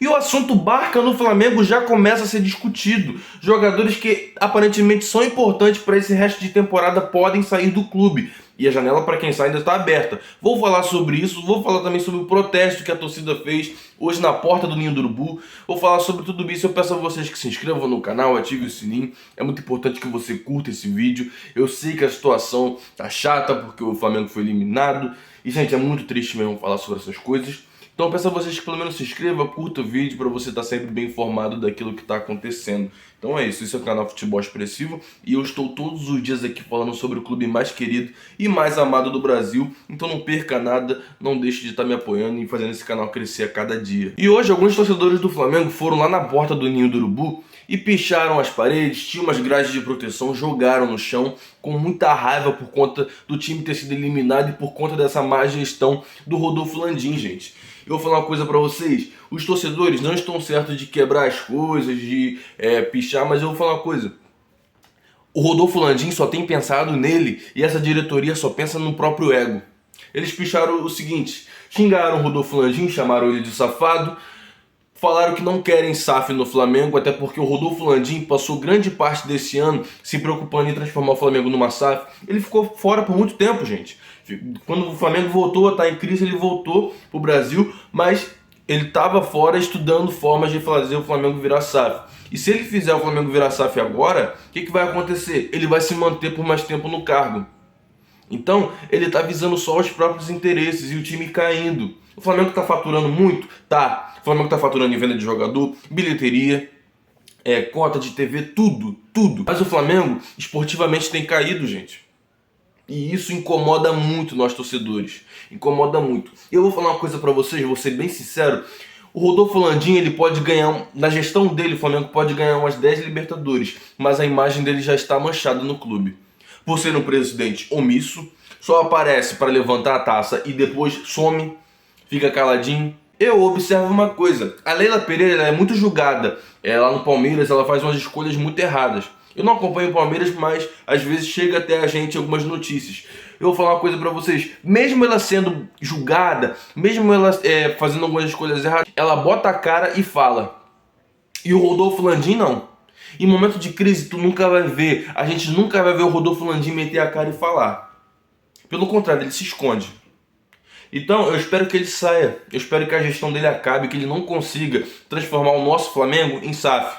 E o assunto Barca no Flamengo já começa a ser discutido. Jogadores que aparentemente são importantes para esse resto de temporada podem sair do clube. E a janela para quem sai ainda está aberta. Vou falar sobre isso, vou falar também sobre o protesto que a torcida fez hoje na porta do Ninho do Urubu. Vou falar sobre tudo isso. Eu peço a vocês que se inscrevam no canal, ativem o sininho. É muito importante que você curta esse vídeo. Eu sei que a situação tá chata porque o Flamengo foi eliminado. E, gente, é muito triste mesmo falar sobre essas coisas. Então eu peço a vocês que pelo menos se inscrevam, curta o vídeo para você estar sempre bem informado daquilo que está acontecendo. Então é isso, esse é o canal Futebol Expressivo e eu estou todos os dias aqui falando sobre o clube mais querido e mais amado do Brasil. Então não perca nada, não deixe de estar me apoiando e fazendo esse canal crescer a cada dia. E hoje alguns torcedores do Flamengo foram lá na porta do Ninho do Urubu e picharam as paredes, tinham umas grades de proteção, jogaram no chão com muita raiva por conta do time ter sido eliminado e por conta dessa má gestão do Rodolfo Landim, gente. Eu vou falar uma coisa pra vocês, os torcedores não estão certos de quebrar as coisas, de pichar, mas eu vou falar uma coisa. O Rodolfo Landim só tem pensado nele e essa diretoria só pensa no próprio ego. Eles picharam o seguinte, xingaram o Rodolfo Landim, chamaram ele de safado, falaram que não querem SAF no Flamengo, até porque o Rodolfo Landim passou grande parte desse ano se preocupando em transformar o Flamengo numa SAF. Ele ficou fora por muito tempo, gente. Quando o Flamengo voltou a estar em crise, ele voltou para o Brasil, mas ele estava fora estudando formas de fazer o Flamengo virar SAF. E se ele fizer o Flamengo virar SAF agora, o que vai acontecer? Ele vai se manter por mais tempo no cargo. Então, ele está visando só os próprios interesses e o time caindo. O Flamengo está faturando muito? Tá. O Flamengo está faturando em venda de jogador, bilheteria, cota de TV, tudo. Mas o Flamengo, esportivamente, tem caído, gente. E isso incomoda muito nós torcedores. Incomoda muito. Eu vou falar uma coisa pra vocês, vou ser bem sincero. O Rodolfo Landim, ele pode ganhar, na gestão dele, o Flamengo pode ganhar umas 10 Libertadores, mas a imagem dele já está manchada no clube. Por ser um presidente omisso, só aparece para levantar a taça e depois some, fica caladinho. Eu observo uma coisa, a Leila Pereira ela é muito julgada. Lá no Palmeiras ela faz umas escolhas muito erradas. Eu não acompanho o Palmeiras, mas às vezes chega até a gente algumas notícias. Eu vou falar uma coisa pra vocês. Mesmo ela sendo julgada, mesmo ela fazendo algumas escolhas erradas, ela bota a cara e fala. E o Rodolfo Landim não. Em momento de crise tu nunca vai ver, a gente nunca vai ver o Rodolfo Landim meter a cara e falar. Pelo contrário, ele se esconde. Então eu espero que ele saia, eu espero que a gestão dele acabe, que ele não consiga transformar o nosso Flamengo em SAF.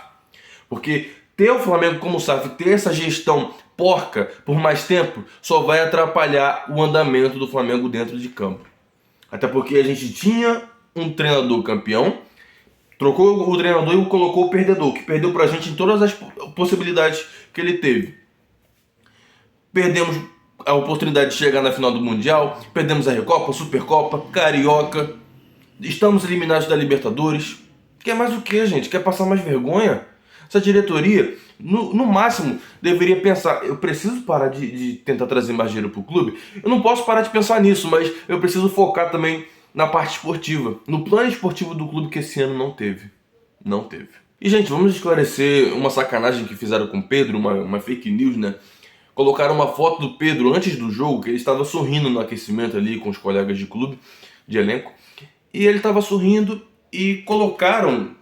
Porque ter o Flamengo como SAF, ter essa gestão porca por mais tempo, só vai atrapalhar o andamento do Flamengo dentro de campo. Até porque a gente tinha um treinador campeão, trocou o treinador e colocou o perdedor, que perdeu pra gente em todas as possibilidades que ele teve. Perdemos a oportunidade de chegar na final do Mundial, perdemos a Recopa, Supercopa, Carioca, estamos eliminados da Libertadores. Quer mais o que, gente? Quer passar mais vergonha? Essa diretoria, no máximo, deveria pensar, eu preciso parar de tentar trazer mais dinheiro para o clube? Eu não posso parar de pensar nisso, mas eu preciso focar também na parte esportiva, no plano esportivo do clube que esse ano não teve. Não teve. E, gente, vamos esclarecer uma sacanagem que fizeram com o Pedro, uma fake news, né? Colocaram uma foto do Pedro antes do jogo, que ele estava sorrindo no aquecimento ali com os colegas de clube, de elenco, e ele estava sorrindo e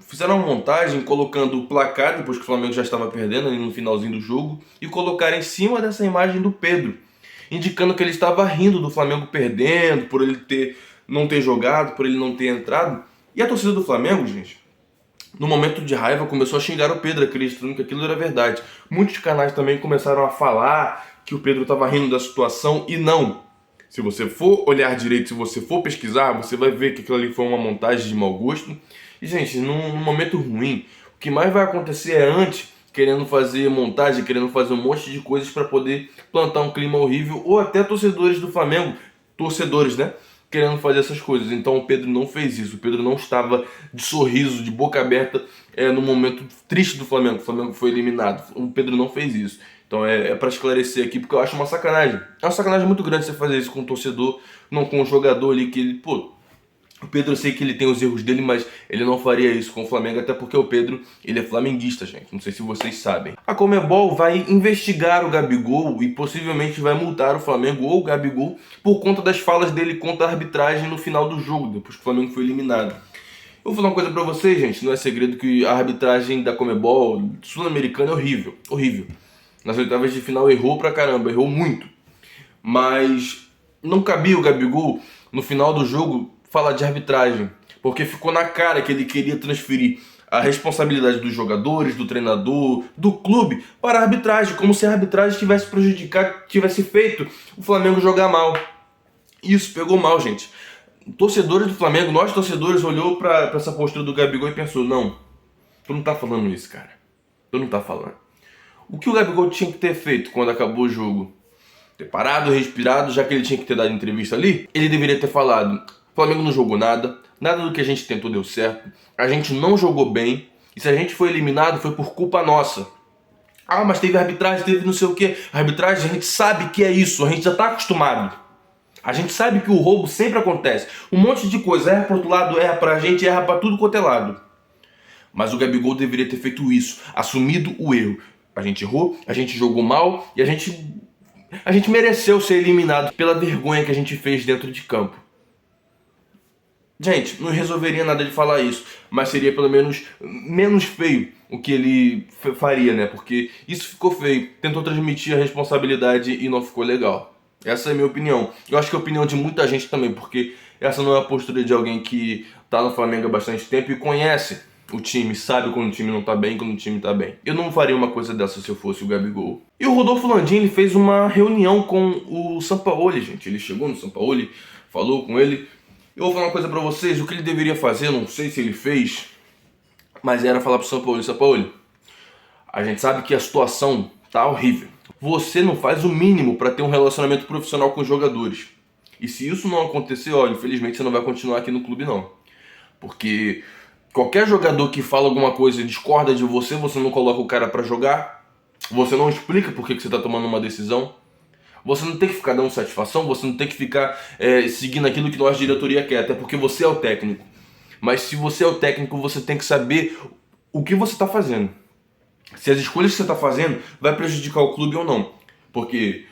fizeram uma montagem colocando o placar, depois que o Flamengo já estava perdendo ali no finalzinho do jogo, e colocaram em cima dessa imagem do Pedro, indicando que ele estava rindo do Flamengo perdendo, por ele não ter jogado, por ele não ter entrado. E a torcida do Flamengo, gente, no momento de raiva começou a xingar o Pedro, acreditando que aquilo era verdade. Muitos canais também começaram a falar que o Pedro estava rindo da situação, e não. Se você for olhar direito, se você for pesquisar, você vai ver que aquilo ali foi uma montagem de mau gosto. E, gente, num momento ruim, o que mais vai acontecer é antes querendo fazer montagem, querendo fazer um monte de coisas para poder plantar um clima horrível, ou até torcedores do Flamengo, torcedores, né? Querendo fazer essas coisas. Então o Pedro não fez isso. O Pedro não estava de sorriso, de boca aberta no momento triste do Flamengo. O Flamengo foi eliminado. O Pedro não fez isso. Então é para esclarecer aqui, porque eu acho uma sacanagem. É uma sacanagem muito grande você fazer isso com um torcedor, não com um jogador ali que ele... Pô, o Pedro, eu sei que ele tem os erros dele, mas ele não faria isso com o Flamengo, até porque o Pedro, ele é flamenguista, gente. Não sei se vocês sabem. A Conmebol vai investigar o Gabigol e possivelmente vai multar o Flamengo ou o Gabigol por conta das falas dele contra a arbitragem no final do jogo, depois que o Flamengo foi eliminado. Eu vou falar uma coisa pra vocês, gente, não é segredo que a arbitragem da Conmebol sul-americana é horrível, horrível. Nas oitavas de final errou pra caramba, errou muito. Mas não cabia o Gabigol, no final do jogo, falar de arbitragem, porque ficou na cara que ele queria transferir a responsabilidade dos jogadores, do treinador, do clube para a arbitragem, como se a arbitragem tivesse prejudicado, tivesse feito o Flamengo jogar mal. Isso pegou mal, gente. Torcedores do Flamengo, nós torcedores, olhou para essa postura do Gabigol e pensou: não, tu não tá falando isso, cara. Tu não tá falando. O que o Gabigol tinha que ter feito quando acabou o jogo? Ter parado, respirado, já que ele tinha que ter dado entrevista ali, ele deveria ter falado: o Flamengo não jogou nada, nada do que a gente tentou deu certo, a gente não jogou bem, e se a gente foi eliminado foi por culpa nossa. Ah, mas teve arbitragem, teve não sei o que. Arbitragem, a gente sabe que é isso, a gente já tá acostumado. A gente sabe que o roubo sempre acontece. Um monte de coisa, erra pro outro lado, erra pra gente, erra pra tudo quanto é lado. Mas o Gabigol deveria ter feito isso, assumido o erro. A gente errou, a gente jogou mal e a gente mereceu ser eliminado pela vergonha que a gente fez dentro de campo. Gente, não resolveria nada de falar isso, mas seria pelo menos menos feio o que ele faria, né? Porque isso ficou feio. Tentou transmitir a responsabilidade e não ficou legal. Essa é a minha opinião. Eu acho que é a opinião de muita gente também, porque essa não é a postura de alguém que tá no Flamengo há bastante tempo e conhece o time, sabe quando o time não tá bem, quando o time tá bem. Eu não faria uma coisa dessa se eu fosse o Gabigol. E o Rodolfo Landim, ele fez uma reunião com o Sampaoli, gente. Ele chegou no Sampaoli, falou com ele. Eu vou falar uma coisa pra vocês, o que ele deveria fazer, não sei se ele fez, mas era falar pro Sampaoli: Sampaoli, a gente sabe que a situação tá horrível. Você não faz o mínimo pra ter um relacionamento profissional com os jogadores. E se isso não acontecer, ó, infelizmente você não vai continuar aqui no clube não. Porque qualquer jogador que fala alguma coisa e discorda de você, você não coloca o cara pra jogar, você não explica por que você tá tomando uma decisão, você não tem que ficar dando satisfação, você não tem que ficar seguindo aquilo que nossa diretoria quer, até porque você é o técnico. Mas se você é o técnico, você tem que saber o que você está fazendo. Se as escolhas que você está fazendo vai prejudicar o clube ou não. Porque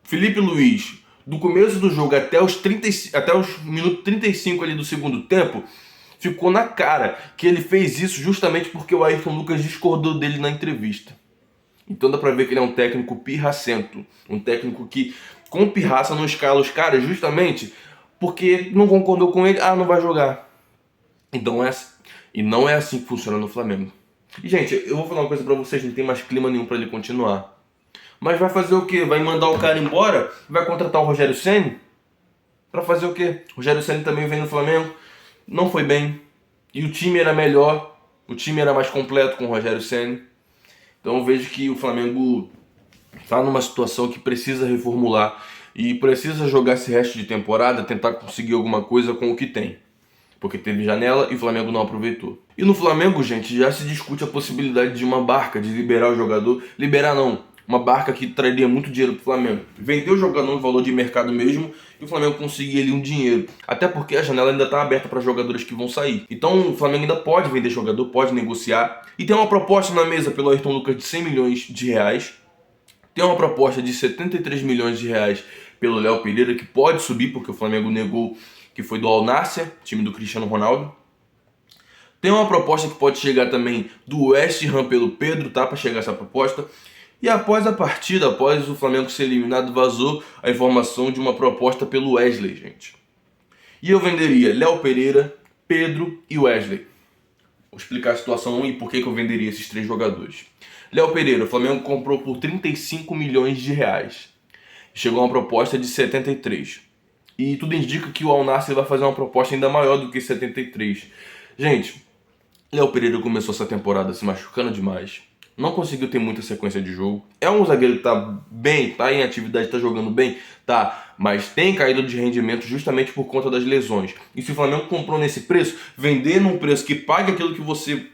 Felipe Luiz, do começo do jogo até os minutos 35 ali do segundo tempo, ficou na cara que ele fez isso justamente porque o Ayrton Lucas discordou dele na entrevista. Então dá pra ver que ele é um técnico pirracento. Um técnico que, com pirraça, não escala os caras justamente porque não concordou com ele. Ah, não vai jogar. Então e não é assim que funciona no Flamengo. E, gente, eu vou falar uma coisa pra vocês, não tem mais clima nenhum pra ele continuar. Mas vai fazer o quê? Vai mandar o cara embora? Vai contratar o Rogério Ceni? Pra fazer o quê? O Rogério Ceni também vem no Flamengo, não foi bem. E o time era melhor, o time era mais completo com o Rogério Ceni. Então eu vejo que o Flamengo está numa situação que precisa reformular e precisa jogar esse resto de temporada, tentar conseguir alguma coisa com o que tem. Porque teve janela e o Flamengo não aproveitou. E no Flamengo, gente, já se discute a possibilidade de uma barca, de liberar o jogador. Liberar não, uma barca que traria muito dinheiro pro Flamengo. Vender o jogador no valor de mercado mesmo e o Flamengo conseguir ali um dinheiro. Até porque a janela ainda está aberta para jogadores que vão sair. Então o Flamengo ainda pode vender jogador, pode negociar. E tem uma proposta na mesa pelo Ayrton Lucas de 100 milhões de reais. Tem uma proposta de 73 milhões de reais pelo Léo Pereira, que pode subir porque o Flamengo negou, que foi do Al Nassr, time do Cristiano Ronaldo. Tem uma proposta que pode chegar também do West Ham pelo Pedro, tá? Para chegar essa proposta. E após a partida, após o Flamengo ser eliminado, vazou a informação de uma proposta pelo Wesley, gente. E eu venderia Léo Pereira, Pedro e Wesley. Vou explicar a situação e por que eu venderia esses três jogadores. Léo Pereira, o Flamengo comprou por 35 milhões de reais. Chegou uma proposta de 73. E tudo indica que o Al Nassr vai fazer uma proposta ainda maior do que 73. Gente, Léo Pereira começou essa temporada se machucando demais. Não conseguiu ter muita sequência de jogo. É um zagueiro que tá bem, tá em atividade, tá jogando bem, tá, mas tem caído de rendimento justamente por conta das lesões. E se o Flamengo comprou nesse preço, vender num preço que pague aquilo que você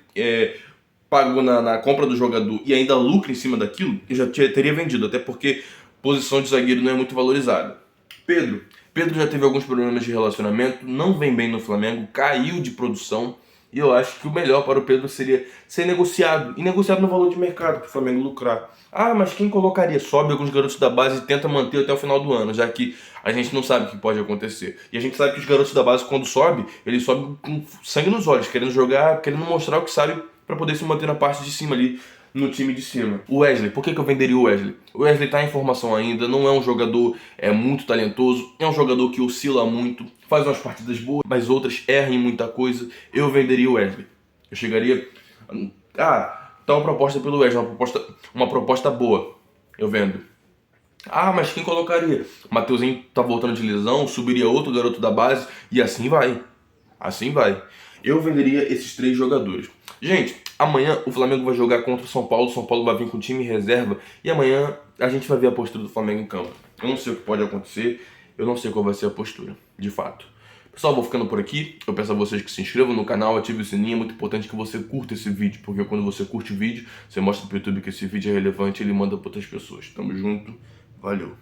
pagou na compra do jogador e ainda lucra em cima daquilo, eu já teria vendido, até porque posição de zagueiro não é muito valorizada. Pedro já teve alguns problemas de relacionamento, não vem bem no Flamengo, caiu de produção. E eu acho que o melhor para o Pedro seria ser negociado. E negociado no valor de mercado, para o Flamengo lucrar. Ah, mas quem colocaria? Sobe alguns garotos da base e tenta manter até o final do ano, já que a gente não sabe o que pode acontecer. E a gente sabe que os garotos da base, quando sobe, eles sobem com sangue nos olhos, querendo jogar, querendo mostrar o que sabe para poder se manter na parte de cima ali, no time de cima. O Wesley, por que eu venderia o Wesley? O Wesley tá em formação ainda, não é um jogador muito talentoso, é um jogador que oscila muito, faz umas partidas boas, mas outras erra em muita coisa. Eu venderia o Wesley. Eu chegaria... tá uma proposta pelo Wesley, uma proposta boa. Eu vendo. Ah, mas quem colocaria? O Mateuzinho tá voltando de lesão, subiria outro garoto da base e assim vai. Assim vai. Eu venderia esses 3 jogadores. Gente, amanhã o Flamengo vai jogar contra o São Paulo. O São Paulo vai vir com time reserva. E amanhã a gente vai ver a postura do Flamengo em campo. Eu não sei o que pode acontecer. Eu não sei qual vai ser a postura, de fato. Pessoal, vou ficando por aqui. Eu peço a vocês que se inscrevam no canal, ativem o sininho. É muito importante que você curta esse vídeo, porque quando você curte o vídeo, você mostra pro YouTube que esse vídeo é relevante e ele manda para outras pessoas. Tamo junto. Valeu.